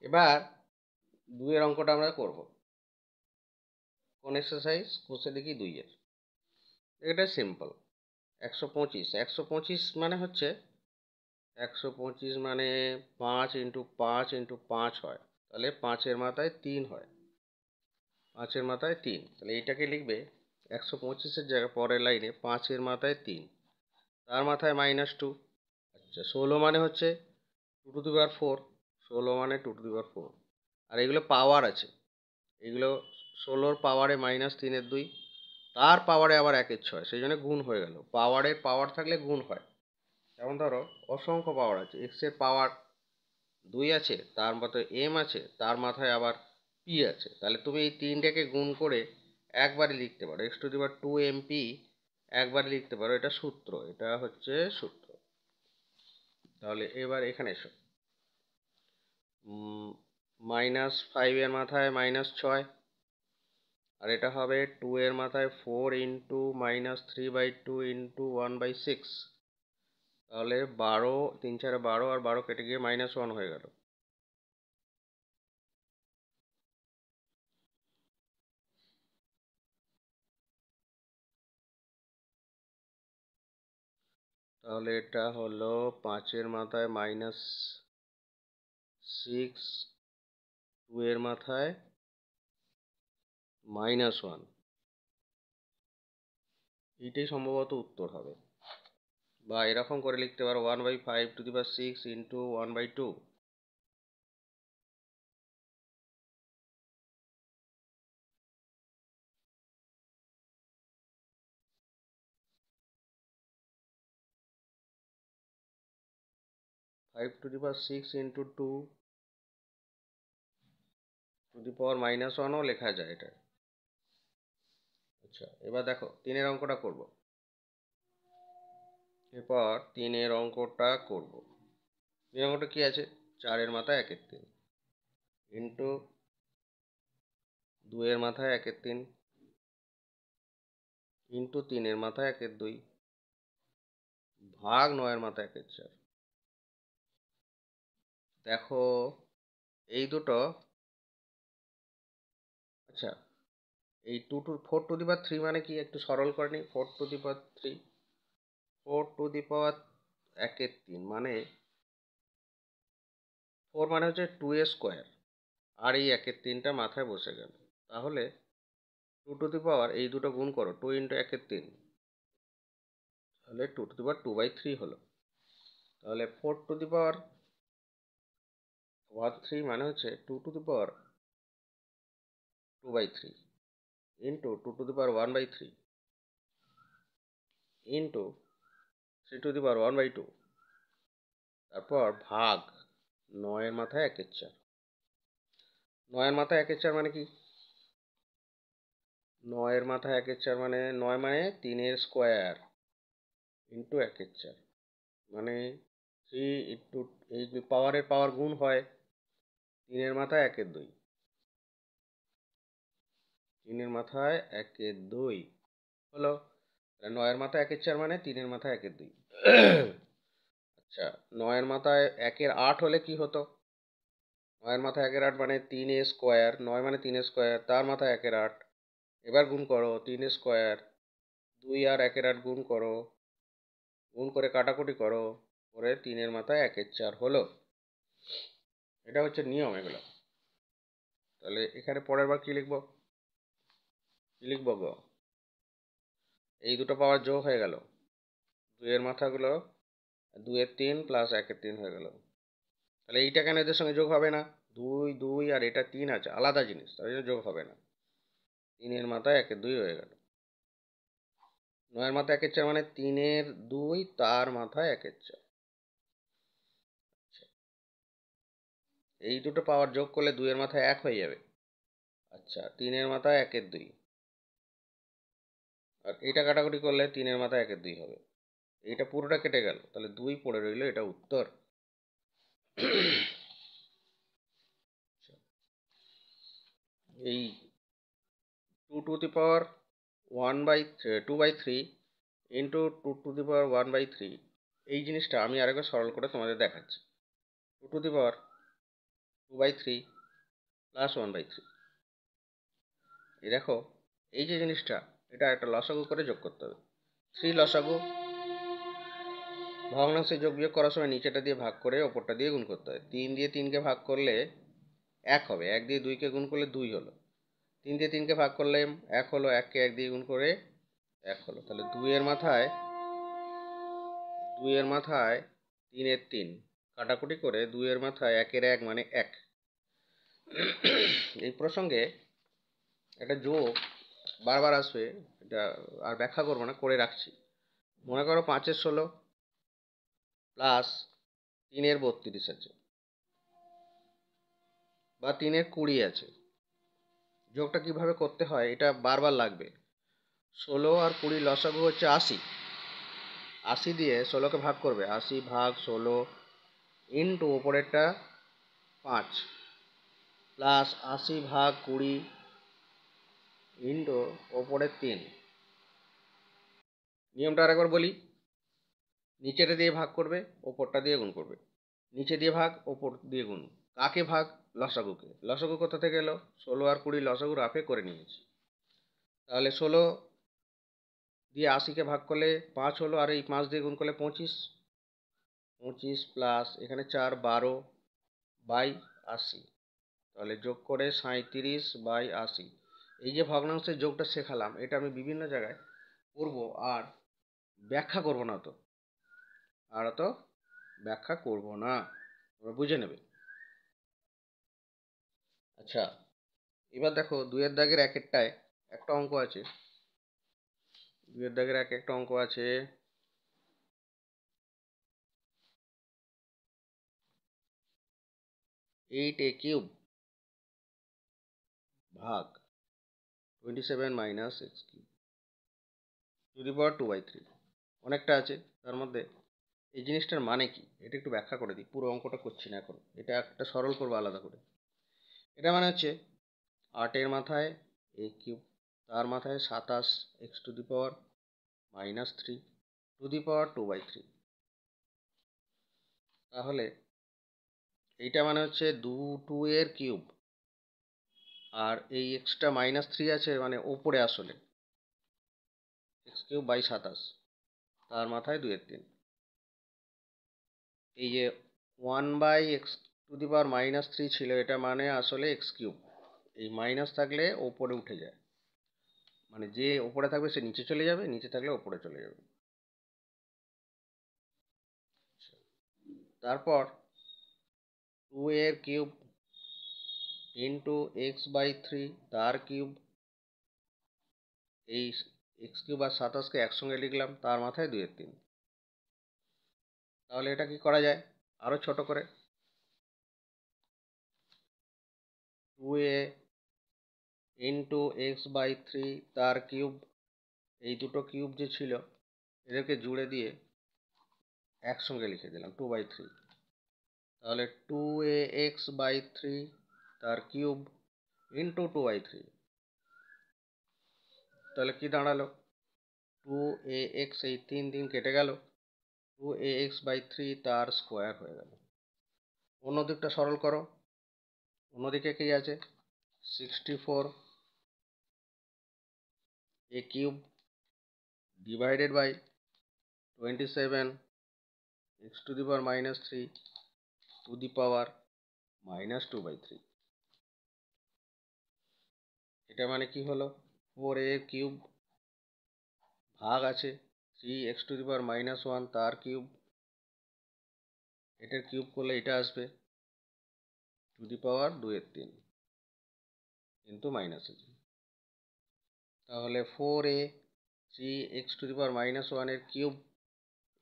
এবার 2-এর অঙ্কটা আমরা করব। কোন এক্সারসাইজ? কোষে দেখি 2-এর। এটা সিম্পল। 125 মানে হচ্ছে 125 মানে 5 ইন্টু 5 ইন্টু 5 হয়, তাহলে 5-এর মাথায় 3 হয়। 5-এর মাথায় 3, তাহলে এইটাকে লিখবে 125-এর জায়গায় পরের লাইনে 5-এর মাথায় 3, তার মাথায় -2। আচ্ছা, 16 মানে হচ্ছে 2^4, 16 মানে 2^4। আর এগুলো পাওয়ার আছে, এগুলো 16-র পাওয়ারে -3/2, তার পাওয়ারে আবার 1/6, সেই জন্য গুণ হয়ে গেল। পাওয়ারের পাওয়ার থাকলে গুণ হয়। যেমন ধরো অসংখ্য পাওয়ার আছে, এক্সের পাওয়ার 2 আছে, তার মাথায় এম আছে, তার মাথায় আবার পি আছে, তাহলে তুমি এই তিনটাকে গুণ করে একবারে লিখতে পারো, x⁻2mp একবারে লিখতে পারো। এটা সূত্র, এটা হচ্ছে সূত্র। তাহলে এবার এখানে এসো, -5 এর মাথায় -6, আর এটা হবে 2 এর মাথায় 4 ইন্টু -3/2 ইন্টু 1/6, তাহলে 12, 3 4 12, আর 12 কেটে গিয়ে -1 হয়ে গেল। তাহলে এটা হলো 5-এর মাথায় -6, 2 এর মাথায় -1, এইটাই সম্ভবত উত্তর হবে। বা এরকম করে লিখতে পারো 1/5⁶ ইন্টু 1/2। (5⁶ ইন্টু 2⁻⁻1ও লেখা যায় এটা। আচ্ছা, এবার দেখো 3-এর অঙ্কটা করব। এরপর 3-এর অঙ্কটা করব। 3-এর অঙ্কটা কি আছে? 4-এর মাথায় 1/3 ইন্টু 2-এর মাথায় 1/3 ইন্টু 3-এর মাথায় 1/2 ভাগ 9-এর মাথায় 1/4। দেখো এই দুটো, আচ্ছা এই 4⁻³ মানে কি একটু সরল করে নিই। 4⁻³ 4⁻³ মানে 4 মানে হচ্ছে 2 স্কোয়ার, আর এই 1/3টা মাথায় বসে গেল। তাহলে 2 এই দুটো গুণ করো, 2 ইন্টু 1/3, তাহলে 2⁻2/3 হলো। তাহলে 4⁻13 মানে হচ্ছে 2⁻2/3 ইন্টু 2⁻1/3 ইন্টু 3⁻1/2, তারপর ভাগ 9-এর মাথায় 1/4। 9-এর মাথায় 1/4 মানে কি? 9-এর মাথায় 1/4 মানে 9 মানে 3-এর স্কোয়ার ইন্টু 1/4, মানে 3 ইন্টু, এই পাওয়ারের পাওয়ার গুণ হয়, 3-এর মাথায় 1/2, 3-এর মাথায় 1/2 হলো। 9-এর মাথায় 1/4 মানে 3-এর মাথায় 1/2। আচ্ছা, 9-এর মাথায় 1/8 হলে কি হতো? 9-এর মাথায় 1/8 মানে 3 স্কোয়ার, 9 মানে 3 স্কোয়ার, তার মাথায় 1/8। এবার গুণ করো 3 স্কোয়ার, 2 আর 1/8 গুণ করো, গুণ করে কাটাকুটি করো, করে 3-এর মাথায় 1/4 হলো। এটা হচ্ছে নিয়ম এগুলো। তাহলে এখানে পরের বার কি লিখবো? কি লিখবো গো? এই দুটো পাওয়ার যোগ হয়ে গেল, 2-এর মাথাগুলো 2-এর 3 প্লাস 1-এর 3 হয়ে গেল। তাহলে এইটা কেন এদের সঙ্গে যোগ হবে না? 2 2 আর এটা 3 আছে, আলাদা জিনিস, তাই জন্য যোগ হবে না। 3-এর মাথায় 1/2 হয়ে গেল। 9-এর মাথায় 1/4 মানে 3-এর 2, তার মাথায় 1/4। এই দুটো পাওয়ার যোগ করলে 2-এর মাথায় 1 হয়ে যাবে। আচ্ছা, 3-এর মাথায় 1/2, আর এটা কাটাকুটি করলে 3-এর মাথায় 1/2 হবে। এইটা পুরোটা কেটে গেল, তাহলে 2 পড়ে রইল, এটা উত্তর। এই 2⁻1/2/3 ইন্টু 2⁻1/3, এই জিনিসটা আমি আরেকবার সরল করে তোমাদের দেখাচ্ছি। 2/3 প্লাস 1/3। এই দেখো, এই যে জিনিসটা, এটা একটা লসাগু করে যোগ করতে হবে। 3 লসাগু, ভগ্নাংশে যোগ বিয়োগ করার সময় নিচেটা দিয়ে ভাগ করে ওপরটা দিয়ে গুণ করতে হয়। 3 দিয়ে 3কে ভাগ করলে 1 হবে, 1 দিয়ে 2কে গুণ করলে 2 হলো, 3 দিয়ে 3কে ভাগ করলে 1 হলো, 1কে 1 দিয়ে গুণ করে 1 হলো। তাহলে 2 এর মাথায় 3 এর 3 কাটাকুটি করে 2 এর মাথায় 1 এর 1 মানে 1। এই প্রসঙ্গে একটা যোগ বারবার আসবে, এটা আর ব্যাখ্যা করবো না, করে রাখছি। মনে করো 5 এর 16 প্লাস 3 এর 32 আছে, বা 3 এর 20 আছে। যোগটা কিভাবে করতে হয় এটা বারবার লাগবে। 16 আর 20 লসাগু হচ্ছে 80। 80 দিয়ে 16কে ভাগ করবে, 80 ভাগ 16 ইন্টু ওপরেরটা 5 প্লাস 80 ভাগ 20 ইন্টু ওপরের 3। নিয়মটা আরেকবার বলি, নিচেটা দিয়ে ভাগ করবে, ওপরটা দিয়ে গুণ করবে, নিচে দিয়ে ভাগ, ওপর দিয়ে গুণ। কাকে ভাগ? লসাগুকে। লসাগু কোথা থেকে এলো? 16 আর 20 লসাগু রাফে করে নিয়েছি। তাহলে 16 দিয়ে 80কে ভাগ করলে 5 হলো, আর এই 5 দিয়ে গুণ করলে 25। 25 প্লাস এখানে 4 12 বাই 80। তাহলে যোগ করে 37/80। এই যে ভগ্নাংশের যোগটা শেখালাম, এটা আমি বিভিন্ন জায়গায় করব, আর ব্যাখ্যা করব না, তো ব্যাখ্যা করব না, তোমরা বুঝে নেবে। আচ্ছা, এবার দেখো 2 এর দাগের একেরটায় একটা অঙ্ক আছে। 2 এর দাগের একটা অঙ্ক আছে, 8a³ ভাগ 27 minus x³ two the power 2/3। অনেকটা আছে তার মধ্যে। এই জিনিসটার মানে কি এটা একটু ব্যাখ্যা করে দিই, পুরো অঙ্কটা করছি না এখন, এটা একটা সরল করবো আলাদা করে। এটা মানে হচ্ছে 8 এর মাথায় a³ তার মাথায় 27 x⁻³ টু দি পাওয়ার 2/3। তাহলে এইটা মানে হচ্ছে 2 এর কিউব, আর এই এক্সট্রা -3 আছে মানে ওপরে আসলে x³/27 তার মাথায় 2 এর 3। এই যে 1/x⁻³ ছিল, এটা মানে আসলে x³। এই মাইনাস থাকলে ওপরে উঠে যায়, মানে যে ওপরে থাকবে সে নিচে চলে যাবে, নিচে থাকলে ওপরে চলে যাবে। তারপর 2 এর কিউব ইন্টু x/3 তার কিউব, এই x³ আর 27কে একসঙ্গে লিখলাম, তার মাথায় 2 এর 3। তাহলে এটা কি করা যায় আরো ছোট করে? 2a ইন্টু x/3 তার কিউব, এই দুটো কিউব যে ছিল এদেরকে জুড়ে দিয়ে একসঙ্গে লিখে দিলাম 2/3। তাহলে 2ax/3 তার কিউব ইন্টু 2/3। তাহলে কি দাঁড়ালো? 2ax, এই 3 কেটে গেল, 2ax/3 তার স্কোয়ার হয়ে গেল। অন্য দিকটা সরল করো, অন্যদিকে কি আছে? 64a³ divided by 27 x⁻³ to the power -2/3। এটা মানে কি হলো? 4a³ ভাগ আছে 3x⁻⁻1 তার কিউব, এটার কিউব করলে এটা আসবে টু দি পাওয়ার 2 এর 3 কিন্তু মাইনাস আছে। তাহলে 4a 3x⁻⁻1 এর কিউব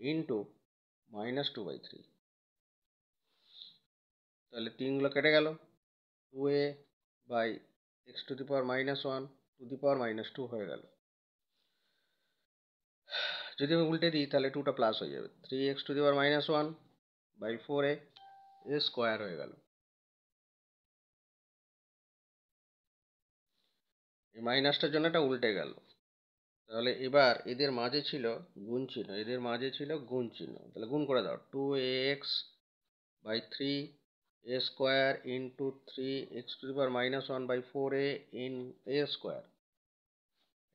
ইন্টু -2/3। তাহলে 3গুলো কেটে গেল, 2a by x⁻⁻1 two the পাওয়ার -2 হয়ে গেল। যদি আমি উল্টে দিই তাহলে 2টা প্লাস হয়ে যাবে, 3x⁻⁻1 বাই 4a এর স্কোয়ার হয়ে গেল। এই মাইনাসটার জন্য এটা উল্টে গেল। তাহলে এবার এদের মাঝে ছিল গুণ চিহ্ন, এদের মাঝে ছিল গুণ চিহ্ন, তাহলে গুণ করে দাও। 2ax/3 a square into 3x⁻⁻1/4a in a square,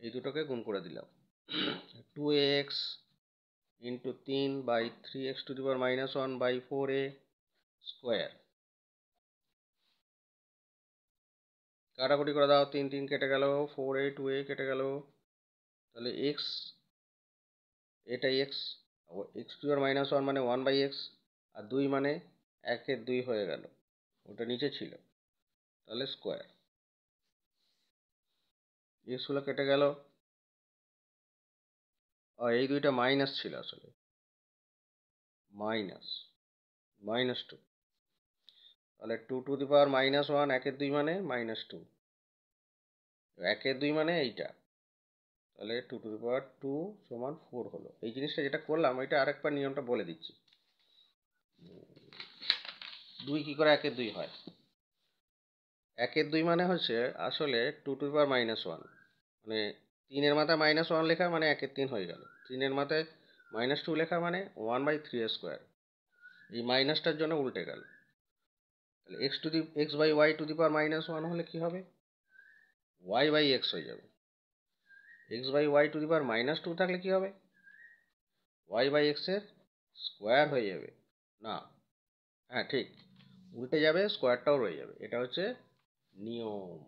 এই দুটোকে গুণ করে দিলাম। 2ax ইন্টু 3/3x⁻⁻1/4a স্কোয়ার, কাটাকুটি করে দাও, 3 3 কেটে গেল, 4a 2a কেটে গেল, তাহলে এক্স, এটা এক্স, x⁻⁻1 মানে 1/x, আর 2 মানে 1/2 হয়ে গেল, ওটা নিচে ছিল, তাহলে স্কোয়ার। এক্সগুলো কেটে গেল, এই দুইটা মাইনাস ছিল আসলে, মাইনাস -2, তাহলে 2⁻⁻1 1/2 মানে -2, 1/2 মানে এইটা, তাহলে 2⁻2 সমান 4 হলো। এই জিনিসটা যেটা করলাম এটা আরেকবার নিয়মটা বলে দিচ্ছি। 2 কি করে 1/2 হয়? 1/2 মানে হচ্ছে আসলে 2⁻⁻1, মানে 3-এর মাথায় -1 লেখা মানে 1/3 হয়ে গেল, 3-এর মাথায় -2 লেখা মানে 1/3 স্কোয়ার, এই মাইনাসটার জন্য উল্টে গেল। তাহলে x/y⁻1 হলে কি হবে? y/x হয়ে যাবে। x/y⁻2 থাকলে কি হবে? y/x এর স্কোয়ার হয়ে যাবে। না, হ্যাঁ ঠিক, উল্টে যাবে, স্কোয়ারটাও রয়ে যাবে, এটা হচ্ছে নিয়ম।